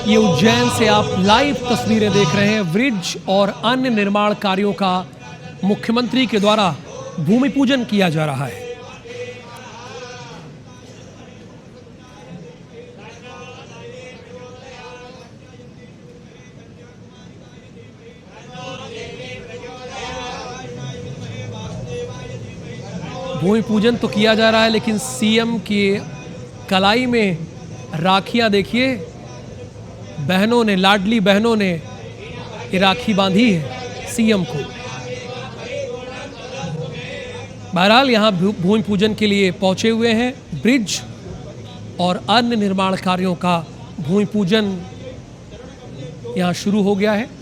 ये उज्जैन से आप लाइव तस्वीरें देख रहे हैं। ब्रिज और अन्य निर्माण कार्यों का मुख्यमंत्री के द्वारा भूमि पूजन किया जा रहा है। भूमि पूजन तो किया जा रहा है, लेकिन सीएम की कलाई में राखियां देखिए, बहनों ने, लाडली बहनों ने ये राखी बांधी है सीएम को। बहरहाल यहां भूमि पूजन के लिए पहुंचे हुए हैं। ब्रिज और अन्य निर्माण कार्यों का भूमि पूजन यहां शुरू हो गया है।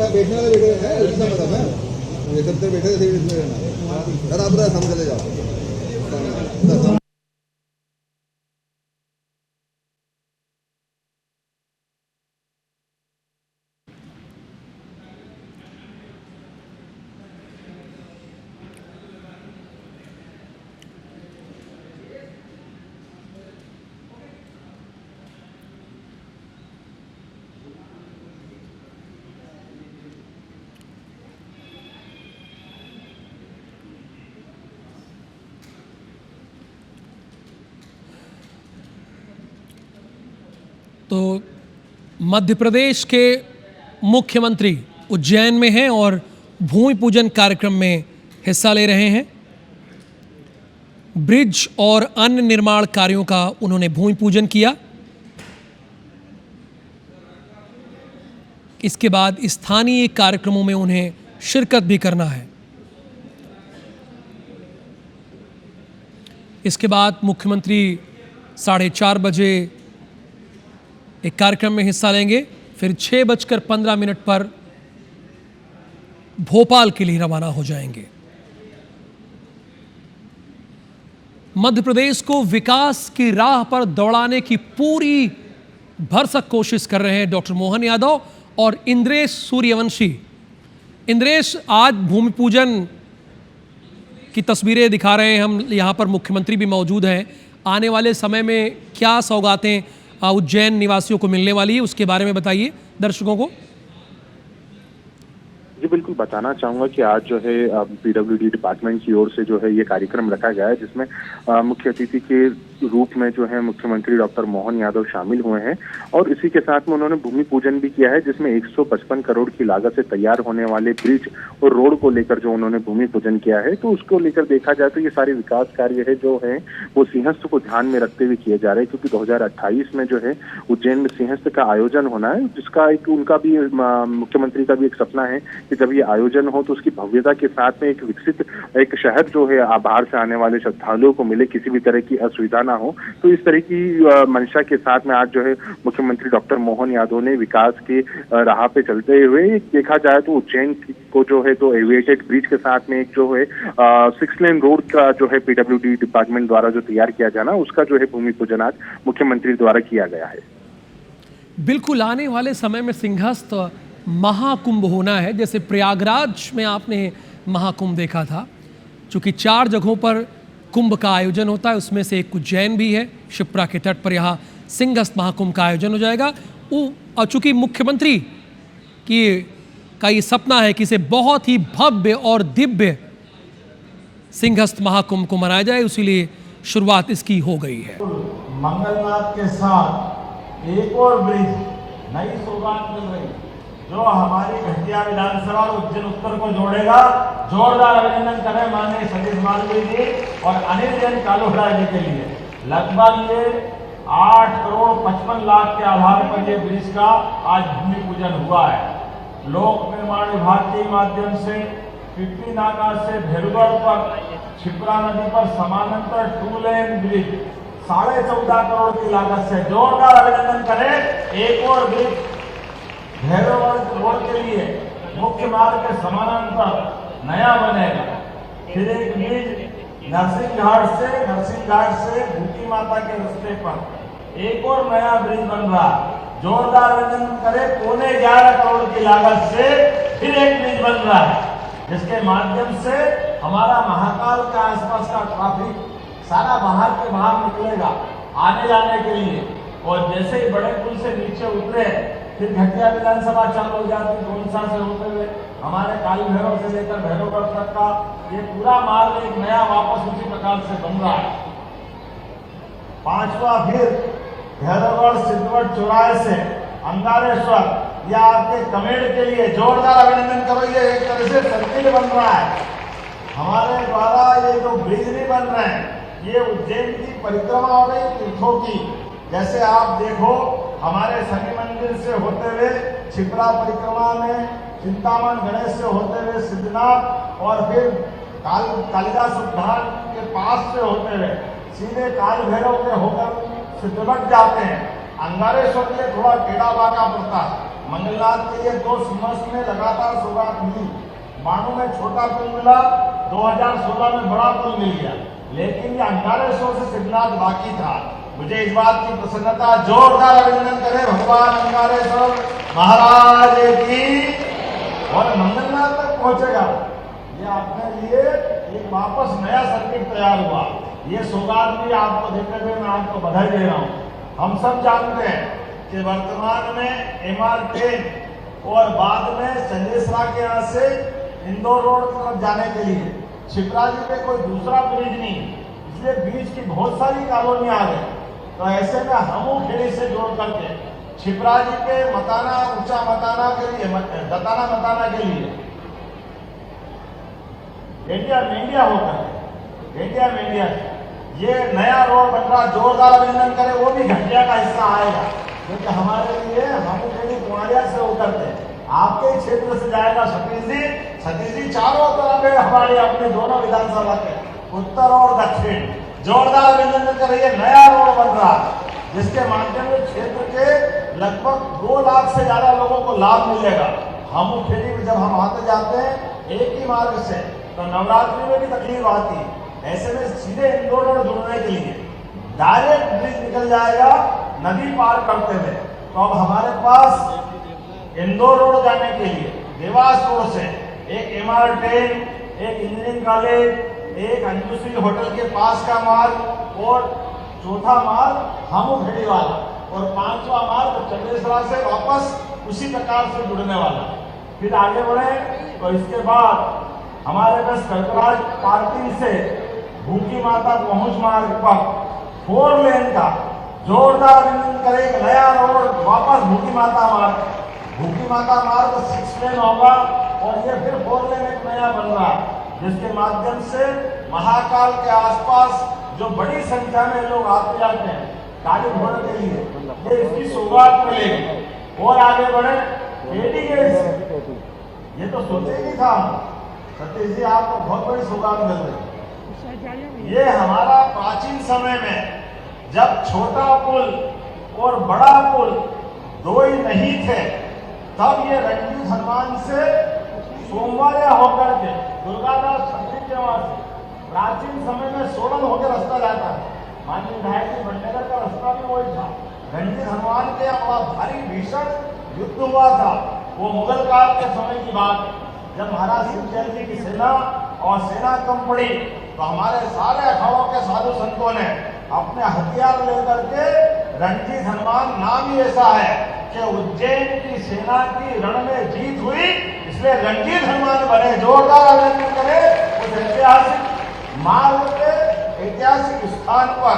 बैठने वाले बैठे हैं, उतना पता है ये सब तो बैठे थे इसमें रहना सर, आप हम चले जाओ। तो मध्य प्रदेश के मुख्यमंत्री उज्जैन में हैं और भूमि पूजन कार्यक्रम में हिस्सा ले रहे हैं। ब्रिज और अन्य निर्माण कार्यों का उन्होंने भूमि पूजन किया। इसके बाद स्थानीय कार्यक्रमों में उन्हें शिरकत भी करना है। इसके बाद मुख्यमंत्री 4:30 बजे एक कार्यक्रम में हिस्सा लेंगे, फिर 6:15 पर भोपाल के लिए रवाना हो जाएंगे। मध्य प्रदेश को विकास की राह पर दौड़ाने की पूरी भरसक कोशिश कर रहे हैं डॉक्टर मोहन यादव और इंद्रेश सूर्यवंशी। इंद्रेश, आज भूमि पूजन की तस्वीरें दिखा रहे हैं हम, यहाँ पर मुख्यमंत्री भी मौजूद हैं। आने वाले समय में क्या सौगातें उज्जैन निवासियों को मिलने वाली है, उसके बारे में बताइए दर्शकों को। जी बिल्कुल, बताना चाहूँगा कि आज जो है पीडब्ल्यूडी डिपार्टमेंट की ओर से जो है ये कार्यक्रम रखा गया है, जिसमें मुख्य अतिथि के रूप में जो है मुख्यमंत्री डॉक्टर मोहन यादव शामिल हुए हैं और इसी के साथ में उन्होंने भूमि पूजन भी किया है, जिसमें 155 करोड़ की लागत से तैयार होने वाले ब्रिज और रोड को लेकर जो उन्होंने भूमि पूजन किया है। तो उसको लेकर देखा जाए तो ये सारे विकास कार्य है जो है वो सिंहस्थ को ध्यान में रखते हुए किए जा रहे हैं, क्योंकि 2028 में जो है उज्जैन में सिंहस्थ का आयोजन होना है, जिसका एक उनका भी मुख्यमंत्री का भी एक सपना है कि जब ये आयोजन हो तो उसकी भव्यता के साथ में एक विकसित एक शहर जो है बाहर से आने वाले श्रद्धालुओं को मिले, किसी भी तरह की असुविधा ना हो। तो इस तरह की मंशा के साथ में आज जो है मुख्यमंत्री डॉक्टर मोहन यादव ने विकास की राह पे चलते हुए देखा जाए तो उज्जैन को जो है तो एविएटेड ब्रिज के साथ में एक जो है 6 लेन रोड का जो है पीडब्ल्यूडी डिपार्टमेंट द्वारा जो तैयार किया जाना, उसका जो है भूमि पूजन आज मुख्यमंत्री द्वारा किया गया है। बिल्कुल, आने वाले समय में सिंहस्थ महाकुंभ होना है। जैसे प्रयागराज में आपने महाकुंभ देखा था, चूंकि 4 जगहों पर कुंभ का आयोजन होता है, उसमें से एक उज्जैन भी है। शिप्रा के तट पर यहाँ सिंहस्थ महाकुंभ का आयोजन हो जाएगा। और चूंकि मुख्यमंत्री का ये सपना है कि इसे बहुत ही भव्य और दिव्य सिंहस्थ महाकुंभ को मनाया जाए, इसीलिए शुरुआत इसकी हो गई है। मंगलनाथ के साथ एक और ब्रिज, नई सौगात मिल रही जो हमारी घटिया विधानसभा और उज्जैन उत्तर को जोड़ेगा। जोरदार अभिनंदन करें माननीय सतीश मालवीय जी और अनिल जैन कालोहड़ा जी के लिए। लगभग ये 8 करोड़ 55 लाख के आधार पर ये ब्रिज का आज भूमि पूजन हुआ है। लोक निर्माण विभाग के माध्यम से पिपली नाका से भेरुगढ़ पर छिपरा नदी पर समानांतर 2 लेन ब्रिज 14.5 करोड़ की लागत से। जोरदार अभिनंदन करें। एक और ब्रिज भैरवगढ़ रोड के लिए मुख्य मार्ग के समानांतर नया बनेगा। फिर एक ब्रिज नरसिंह घाट से भूखी माता के रास्ते पर एक और नया ब्रिज बन रहा। जोरदार अभिनंदन करें। 11.25 करोड़ की लागत से फिर एक ब्रिज बन रहा है, जिसके माध्यम से हमारा महाकाल के आसपास का ट्रैफिक सारा बाहर के बाहर निकलेगा आने जाने के लिए। और जैसे ही बड़े पुल से नीचे उतरे फिर घटिया विधानसभा चालू हो जाती, गोंसा से होते हुए हमारे काली भैरव से लेकर भैरवगढ़ तक का ये पूरा मार्ग एक नया वापस उसी प्रकार से बन रहा है। 5वां फिर भैरवगढ़ सिद्धवट चौराहे से अंगारेश्वर, यह आपके कमेड़ के लिए जोरदार अभिनंदन करो। ये एक तरह से सर्किल बन रहा है हमारे द्वारा। ये जो ब्रिज नहीं बन रहे हैं ये उज्जैन की परिक्रमा हो रही तीर्थों की। जैसे आप देखो हमारे शनि मंदिर से होते हुए छिपरा परिक्रमा में, चिंतामण गणेश से होते हुए सिद्धनाथ और फिर कालिदास उद्यान के पास से होते हुए सीधे काल भैरव के होकर सिद्धवट जाते हैं। अंगारेश्वर के लिए थोड़ा टेढ़ा बाका पड़ता है। मंगलनाथ के लिए 2 समस्त में लगातार सौगात मिली। 92 में छोटा पुल मिला, 2016 में बड़ा पुल मिल गया, लेकिन ये अंगारेश्वर से सिद्धनाथ बाकी था। मुझे इस बात की प्रसन्नता। जोरदार अभिनंदन करें भगवान अंगारेश्वर महाराज की। और मंगलनाथ तक पहुंचेगा। ये अपने लिए एक वापस नया सर्किट तैयार हुआ। ये सौगात भी आपको देते हुए मैं आपको बधाई दे रहा हूँ। हम सब जानते हैं कि वर्तमान में MR10 और बाद में चंदेसरा के यहाँ से इंदौर रोड की तरफ जाने के लिए छिपरा जी पे कोई दूसरा ब्रिज नहीं, इसलिए बीच की बहुत सारी कॉलोनी आ गई। तो ऐसे में हमू खेड़ी से जोड़ करके छिपरा जी पे मताना ऊंचा मताना के लिए दताना मताना के लिए इंडिया होकर इंडिया ये नया रोड बन रहा। जोरदार अभिनंदन करें। वो भी घटिया का हिस्सा आएगा क्योंकि हमारे लिए हमू खेड़ी कुमारिया से होकर के आपके क्षेत्र से जाएगा। सतीश जी चारों तरफ हमारे अपने दोनों विधानसभा के उत्तर और दक्षिण। जोरदार अभिनंदन कर रही है। नया रोड बन रहा जिसके माध्यम से क्षेत्र के लगभग 2 लाख से ज्यादा लोगों को लाभ मिलेगा। हमू खेड़ी में जब हम आते जाते हैं एक ही मार्ग से तो नवरात्रि में भी तकलीफ आती। ऐसे में सीधे इंदौर रोड जुड़ने के लिए डायरेक्ट ब्रिज निकल जाएगा नदी पार करते हुए। तो अब हमारे पास इंदौर रोड जाने के लिए देवास रोड से एक MR10, एक इंजीनियरिंग कॉलेज, एक अंजुश्री होटल के पास का मार्ग और चौथा मार्ग हमू खेड़ी वाला और 5वां मार्ग चंदेसरा से वापस उसी प्रकार से जुड़ने वाला। फिर आगे बढ़े तो इसके बाद हमारे पास कल्पराज पार्किंग से भूखी माता पहुंच मार्ग पर 4 लेन का जोरदार अभिनंदन करें। नया रोड वापस भूखी माता मार्ग 6 लेन होगा और ये फिर 4 लेन एक नया बन रहा जिसके माध्यम से महाकाल के आसपास जो बड़ी संख्या में लोग आते जाते हैं काली घोड़े के लिए, ये इसकी सौगात मिलेगी। और आगे बढ़े एडी गेट से, ये तो सोचे ही नहीं था सतीश जी आपको बहुत बड़ी सौगात मिल रही। ये हमारा प्राचीन समय में जब छोटा पुल और बड़ा पुल 2 ही नहीं थे तब ये रणजीत हनुमान से सोमवार होकर के दुर्गादास मंदिर के वहां से प्राचीन समय में सोलन होकर रास्ता जाता है। माननीय विधायक जी भटनगर का रास्ता भी वही था। रणजीत हनुमान के यहाँ बड़ा भारी भीषण युद्ध हुआ था। वो मुगल काल के समय की बात है जब महाराज सिंह जी की सेना और सेना कम पड़ी तो हमारे सारे अखाड़ों के साधु संतों ने अपने हथियार लेकर के रणजीत हनुमान नाम ही ऐसा है कि उज्जैन की सेना की रण में जीत हुई, इसलिए रणजीत हनुमान बने। जोरदार अभिनंदन करें उस ऐतिहासिक मार्ग के ऐतिहासिक स्थान पर।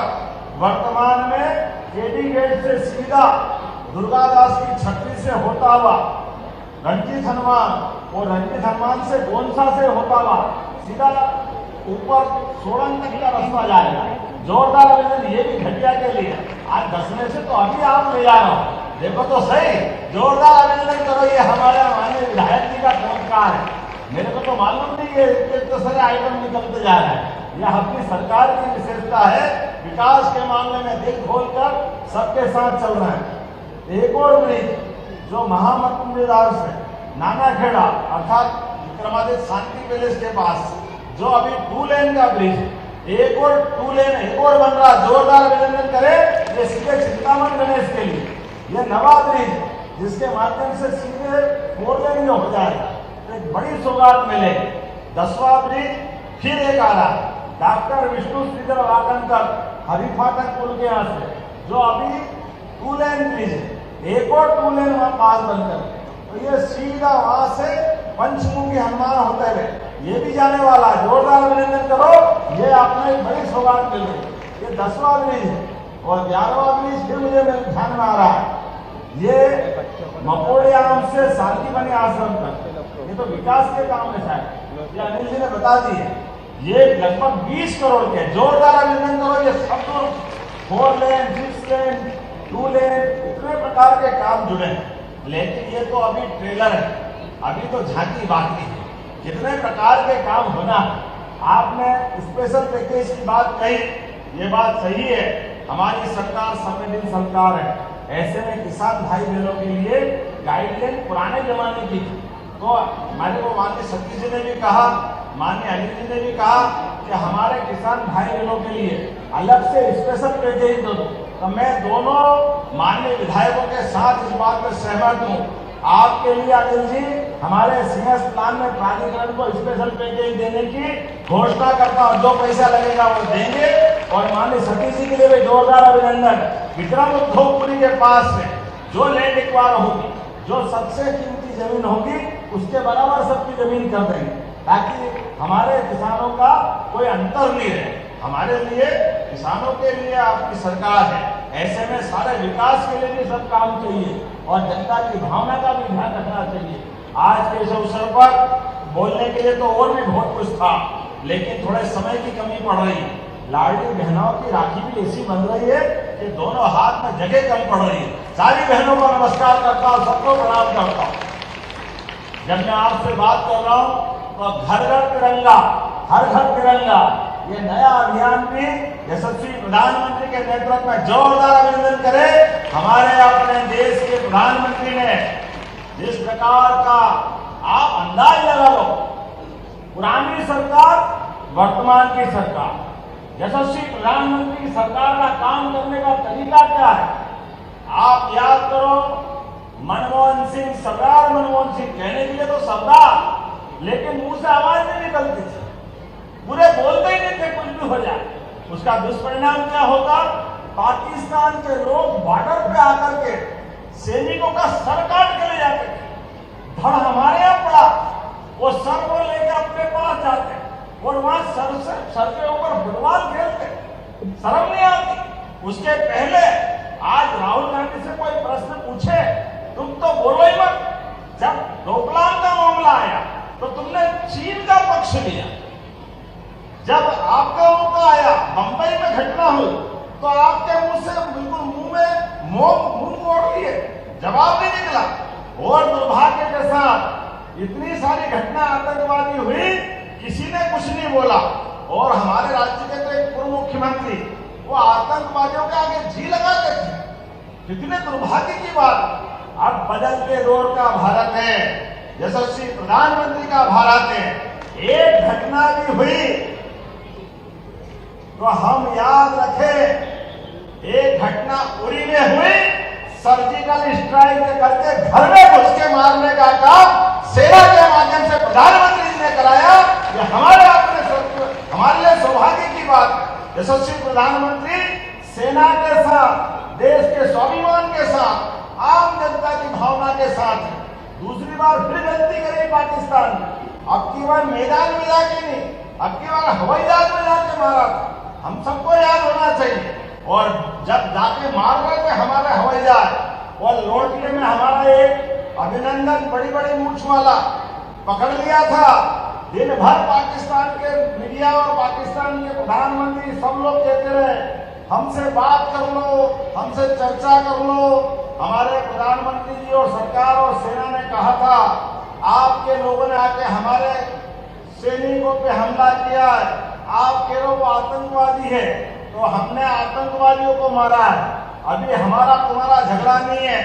वर्तमान में केडी गेट से सीधा दुर्गादास की छतरी से होता हुआ रंजीत हनुमान और रंजीत हनुमान से गोंसा से होता हुआ सीधा ऊपर सोलन तक का रास्ता जाएगा। जोरदार अभिनंदन ये भी घटिया के लिए। आज दसवें से तो अभी आप ले जा रहा हो, देखो तो सही, जोरदार अभिनंदन करो। ये हमारे माननीय विधायक जी का चमत्कार है। मेरे को तो मालूम नहीं ये इतने सारे आइटम निकलते जा रहे हैं। यह अपनी सरकार की विशेषता है, विकास के मामले में दिल खोलकर सबके साथ चल रहे हैं। एक और ब्रिज जो महामंदिर से नानाखेड़ा अर्थात विक्रमादित्य शांति पैलेस के पास जो अभी 2 लेन का ब्रिज है, एक और 2 लेन एक और बन रहा, जोरदार अभिनंदन करें ये सीधे चिंतामण गणेश के लिए। ये नवा ब्रिज जिसके माध्यम से सीधे 4 लेन में हो जाएगा, तो एक बड़ी सौगात मिलेगी। 10वां ब्रिज फिर एक आ रहा है, डॉक्टर विष्णु श्रीधर वाकनकर हरिफाटक पुल के यहाँ से जो अभी 2 लेन ब्रिज है, एक और 2 लेन वहां पास बनकर, तो ये सीधा वहां से पंचमुखी हनुमान होते हुए ये भी जाने वाला है। जोरदार अभिनंदन करो, ये आपने एक बड़ी सौगात मिल रही। ये 10वां ब्रिज है और 11वां ब्रिज फिर मुझे ध्यान में आ रहा है, ये मकोड़े आम से शांतिबनी आश्रम तक। ये तो विकास के काम है शायद, ये अनिल जी ने बता दिए। ये लगभग 20 करोड़ के, जोरदार अभिनंदन करो। ये सब 4 लेन 6 लेन 2 लेन इतने प्रकार के काम जुड़े हैं, लेकिन ये तो अभी ट्रेलर है, अभी तो झांकी बाकी है। कितने प्रकार के काम होना है। आपने स्पेशल पैकेज की बात कही, ये बात सही है। हमारी सरकार संवेदनशील सरकार है, ऐसे में किसान भाई बहनों के लिए गाइडलाइन पुराने जमाने की थी। तो हमारे को माननीय सतीश जी ने भी कहा, माननीय अनिल जी ने भी कहा कि हमारे किसान भाई बहनों के लिए अलग से स्पेशल पैकेज दो। तो मैं दोनों माननीय विधायकों के साथ इस बात में सहमत हूँ। आपके लिए अनिल जी हमारे सिंहस्थ प्लान में प्राधिकरण को स्पेशल पैकेज देने की घोषणा करता हूँ। जो पैसा लगेगा वो देंगे। और माननीय सतीश जी के लिए भी जोरदार अभिनंदन। विक्रम उद्योगपुरी के पास से जो लैंड एक्वायर होगी, जो सबसे कीमती जमीन होगी, उसके बराबर सबकी जमीन कर देंगे, ताकि हमारे किसानों का कोई अंतर नहीं रहे। हमारे लिए किसानों के लिए आपकी सरकार है, ऐसे में सारे विकास के लिए भी सब काम चाहिए और जनता की भावना का भी ध्यान रखना चाहिए। आज के इस अवसर पर बोलने के लिए तो और भी बहुत कुछ था, लेकिन थोड़े समय की कमी पड़ रही है। लाडली बहनों की राखी भी ऐसी बन रही है कि दोनों हाथ में जगह कम पड़ रही है। सारी बहनों को नमस्कार करता हूँ, सबको प्रणाम करता हूँ। जब मैं आपसे बात कर रहा हूँ तो घर घर तिरंगा, हर घर तिरंगा, ये नया अभियान भी यशस्वी प्रधानमंत्री के नेतृत्व में जोरदार अभिनंदन करें। हमारे अपने देश के प्रधानमंत्री ने जिस प्रकार का आप अंदाज लगा लो, पुरानी सरकार वर्तमान की सरकार, यशस्वी प्रधानमंत्री की सरकार का काम करने का तरीका क्या है। आप याद करो, मनमोहन सिंह, सरदार मनमोहन सिंह कहने के लिए तो सरदार, लेकिन मुंह से आवाज नहीं निकलती थी, पूरे बोलते ही नहीं थे, कुछ भी हो जाए। उसका दुष्परिणाम क्या होगा, पाकिस्तान के लोग बॉर्डर पे आकर के सैनिकों का सर काट के ले जाते थे। धड़ हमारे यहाँ पड़ा, वो सर को लेकर अपने पास जाते और वहां सर के ऊपर फुटबॉल खेलते, शर्म नहीं आती। उसके पहले आज राहुल गांधी से कोई प्रश्न पूछे, तुम तो बोलो ही मत। जब डोकलाम का मामला आया तो तुमने चीन का पक्ष लिया। जब आपका मौका आया, बंबई में घटना हुई, तो आपके मुंह से बिल्कुल मुंह मोड़ लिए, जवाब नहीं निकला। और दुर्भाग्य के साथ इतनी सारी घटना आतंकवादी हुई, किसी ने कुछ नहीं बोला। और हमारे राज्य के तो एक पूर्व मुख्यमंत्री वो आतंकवादियों के आगे जी लगाते थे। कितने दुर्भाग्य की बात। अब बदलते दौर का भारत है, यशस्वी प्रधानमंत्री का भारत है। एक घटना भी हुई तो हम याद रखें, एक घटना उरी में हुई, सर्जिकल स्ट्राइक करके घर में घुस के मारने का काम सेना के माध्यम से प्रधानमंत्री जी ने कराया। ये हमारे लिए सौभाग्य की बात। यशस्वी प्रधानमंत्री सेना के साथ, देश के स्वाभिमान के साथ, आम जनता की भावना के साथ है। दूसरी बार फिर गलती करी पाकिस्तान ने। अब की बार मैदान में जाके नहीं, अब की बार हवाई जहाज में जाके मारा। हम सबको याद होना चाहिए। और जब जाके मार रहे थे हमारे हवाई जहाज, और लौटने में हमारा एक अभिनंदन बड़ी बड़ी मूछ वाला पकड़ लिया था। दिन भर पाकिस्तान के मीडिया और पाकिस्तान के प्रधानमंत्री सब लोग कहते रहे हमसे बात कर लो, हमसे चर्चा कर लो। हमारे प्रधानमंत्री जी और सरकार और सेना ने कहा था आपके लोगों ने आके हमारे सैनिकों पे हमला किया है, आप कह रहे हो वो आतंकवादी है, तो हमने आतंकवादियों को मारा है। अभी हमारा तुम्हारा झगड़ा नहीं है,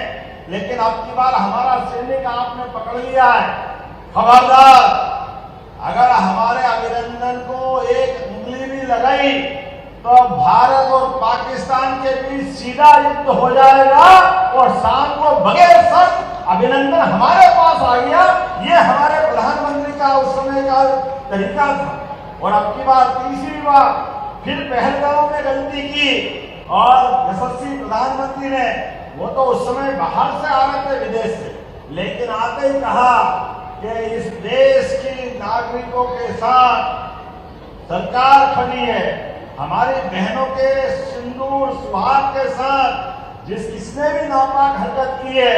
लेकिन अब की बार हमारा सैनिक आपने पकड़ लिया है। खबरदार, अगर हमारे अभिनंदन को एक उंगली भी लगाई तो भारत और पाकिस्तान के बीच सीधा युद्ध हो जाएगा और शाम को बगैर शर्त अभिनंदन हमारे पास आ गया। ये हमारे प्रधानमंत्री का उस समय का तरीका था। और अब की बार तीसरी बार फिर पहलगाम में गलती की और यशस्वी प्रधानमंत्री ने, वो तो उस समय बाहर से आ रहे थे विदेश से, लेकिन आते ही कहा कि इस देश की नागरिकों के साथ सरकार खड़ी है। हमारी बहनों के सिंदूर सुहाग के साथ जिसने भी नापाक हरकत की है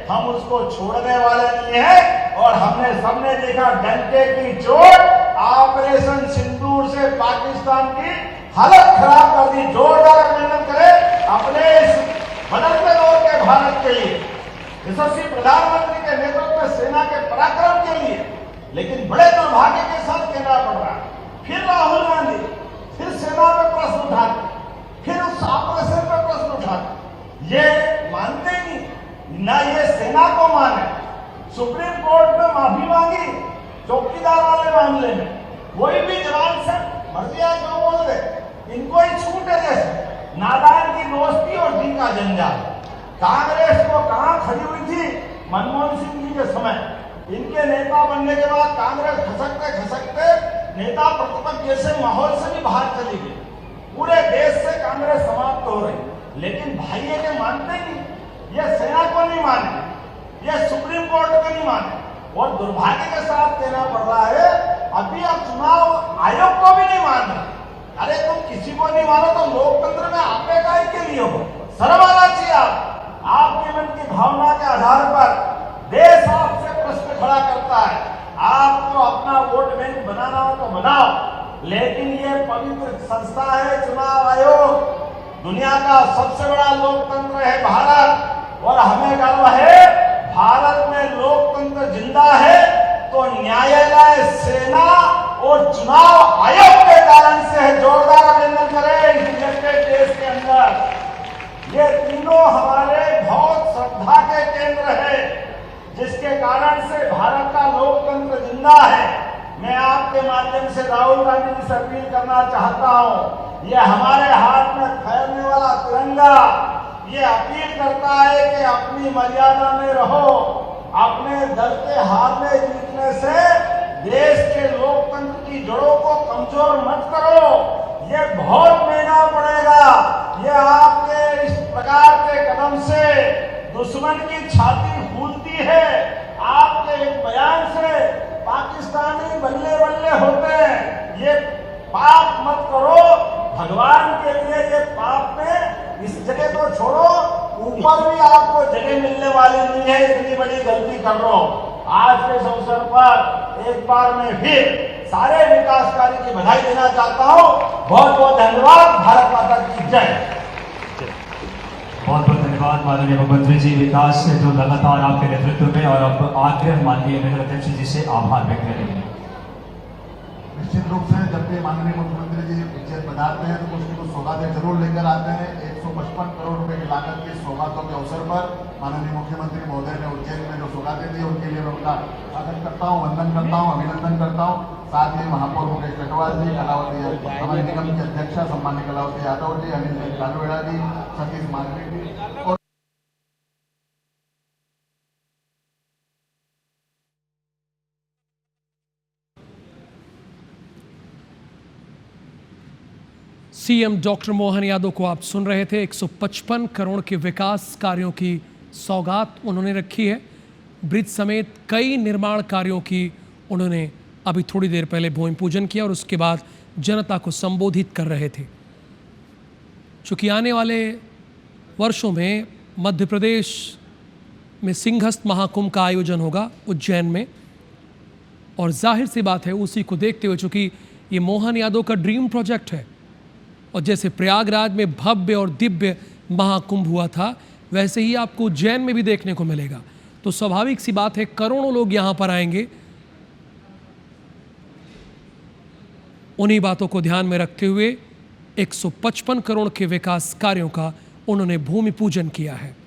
हम उसको छोड़ने वाले नहीं है। और हमने सबने देखा डंके की चोट ऑपरेशन सिंदूर से पाकिस्तान की हालत खराब कर दी। जोरदार अभिनंदन करें अपने इस बदलते दौर के भारत के लिए, यशस्वी प्रधानमंत्री के नेतृत्व में सेना के पराक्रम के लिए। लेकिन बड़े दुर्भाग्य के साथ कहना पड़ रहा है, फिर राहुल गांधी फिर सेना पे प्रश्न उठाते, फिर उस ऑपरेशन पे प्रश्न उठाते। ये मानते नहीं ना, ये सेना को माने। सुप्रीम कोर्ट में माफी मांगी चौकीदार वाले मामले में, कोई भी जवान से मर्जी है जो बोल दे, इनको ही छूट है। जैसे नादान की दोस्ती और दी का जंजाल। कांग्रेस को कहां खड़ी हुई थी मनमोहन सिंह जी के समय, इनके नेता बनने के बाद कांग्रेस खसकते खसकते नेता प्रतिपक्ष जैसे माहौल से भी बाहर चली गई। पूरे देश से कांग्रेस समाप्त हो रही। लेकिन भाई ये के मानते नहीं, ये सेना को नहीं माने, ये सुप्रीम कोर्ट को नहीं माने। और दुर्भाग्य के साथ कहना पड़ रहा है अभी आप चुनाव आयोग को भी नहीं मान रहे। अरे तुम किसी को नहीं मानो तो लोकतंत्र में आपे काय के लिए हो? शर्म आना चाहिए। आपके मन की भावना के आधार पर देश आपसे प्रश्न खड़ा करता है। आपको अपना वोट बैंक बनाना हो तो बनाओ, लेकिन ये पवित्र संस्था है चुनाव आयोग, दुनिया का सबसे बड़ा लोकतंत्र है भारत। और हमें गर्व है भारत में लोकतंत्र जिंदा है तो न्यायालय, सेना और चुनाव आयोग के कारण से है। जोरदार अभिनंदन करें इस इलेक्टेड देश के अंदर। ये तीनों हमारे बहुत श्रद्धा के केंद्र है, जिसके कारण से भारत का लोकतंत्र जिंदा है। मैं आपके माध्यम से राहुल गांधी जी से अपील करना चाहता हूं, ये हमारे हाथ में फहरने वाला तिरंगा ये अपील करता है कि अपनी मर्यादा में रहो। अपने दल के हारने जीतने से देश के लोकतंत्र की जड़ों को कमजोर मत करो, ये बहुत महंगा पड़ेगा। ये आपके इस प्रकार के कदम से दुश्मन की छाती फूलती है। आपके एक बयान से पाकिस्तानी बल्ले बल्ले होते हैं। ये पाप मत करो, भगवान के लिए ये पाप में इस जगह को छोड़ो, ऊपर भी आपको जगह मिलने वाली नहीं है। इतनी बड़ी गलती कर रहे हो। आज के इस अवसर पर एक बार मैं फिर सारे विकास कार्य की बधाई देना चाहता हूँ। बहुत बहुत धन्यवाद। भारत माता की जय। बहुत बहुत धन्यवाद माननीय मुख्यमंत्री जी। विकास से जो लगातार आपके नेतृत्व में और अब आग्रह माननीय नगर अध्यक्ष जी से आभार व्यक्त करेंगे। निश्चित रूप से जब भी माननीय मुख्यमंत्री जी उज्जैन पधारते हैं तो कुछ न कुछ सौगातें जरूर लेकर आते हैं। 155 करोड़ रुपए की लागत की सौगातों के अवसर पर माननीय मुख्यमंत्री महोदय ने उज्जैन में जो सौगातें दी उनके लिए मैं उनका स्वागत करता हूँ, वंदन करता हूँ, अभिनंदन करता हूँ। साथ ही महापौर मुकेश कटवाल जी, कलावती हमारे निगम की अध्यक्षा सम्मानित कलावती यादव जी, अनिल कालवेड़ा जी, सतीश मालवी जी और सीएम डॉक्टर मोहन यादव को आप सुन रहे थे। 155 करोड़ के विकास कार्यों की सौगात उन्होंने रखी है। ब्रिज समेत कई निर्माण कार्यों की उन्होंने अभी थोड़ी देर पहले भूमि पूजन किया और उसके बाद जनता को संबोधित कर रहे थे। चूँकि आने वाले वर्षों में मध्य प्रदेश में सिंहस्थ महाकुंभ का आयोजन होगा उज्जैन में। और जाहिर सी बात है, उसी को देखते हुए, चूंकि ये मोहन यादव का ड्रीम प्रोजेक्ट है और जैसे प्रयागराज में भव्य और दिव्य महाकुंभ हुआ था, वैसे ही आपको उज्जैन में भी देखने को मिलेगा। तो स्वाभाविक सी बात है, करोड़ों लोग यहाँ पर आएंगे। उन्हीं बातों को ध्यान में रखते हुए 155 करोड़ के विकास कार्यों का उन्होंने भूमि पूजन किया है।